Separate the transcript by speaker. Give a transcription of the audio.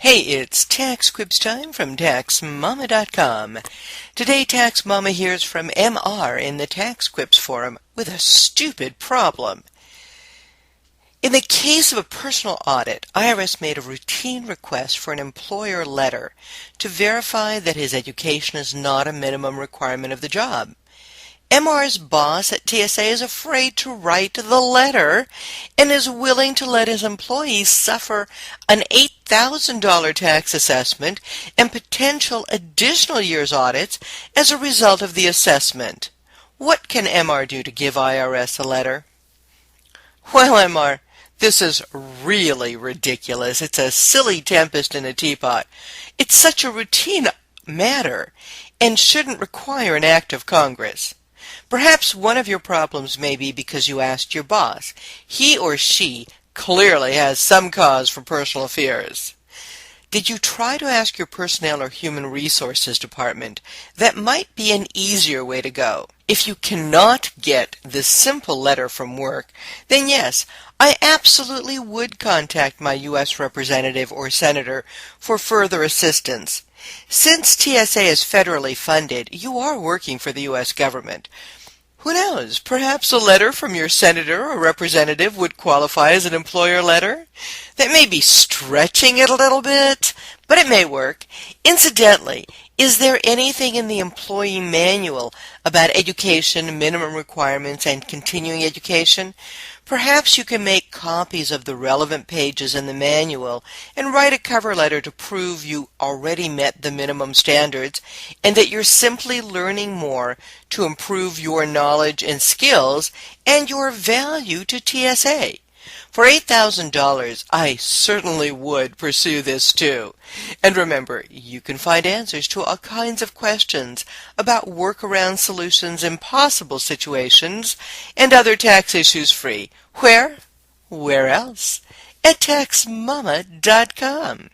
Speaker 1: Hey, it's TaxQuips time from TaxMama.com. Today, TaxMama hears from MR in the TaxQuips Forum with a stupid problem. In the case of a personal audit, IRS made a routine request for an employer letter to verify that his education is not a minimum requirement of the job. MR's boss at TSA is afraid to write the letter and is willing to let his employees suffer an $8,000 tax assessment and potential additional year's audits as a result of the assessment. What can MR do to give IRS a letter? Well, MR, this is really ridiculous. It's a silly tempest in a teapot. It's such a routine matter and shouldn't require an act of Congress. Perhaps one of your problems may be because you asked your boss. He or she clearly has some cause for personal fears. Did you try to ask your personnel or human resources department? That might be an easier way to go. If you cannot get this simple letter from work, then yes, I absolutely would contact my U.S. representative or senator for further assistance. Since TSA is federally funded, you are working for the U.S. government. Who knows, perhaps a letter from your senator or representative would qualify as an employer letter? That may be stretching it a little bit, but it may work. Incidentally, is there anything in the employee manual about education, minimum requirements, and continuing education? Perhaps you can make copies of the relevant pages in the manual and write a cover letter to prove you already met the minimum standards and that you're simply learning more to improve your knowledge and skills and your value to TSA. For $8,000, I certainly would pursue this too. And remember, you can find answers to all kinds of questions about workaround solutions in possible situations and other tax issues free. Where? Where else? At TaxMama.com.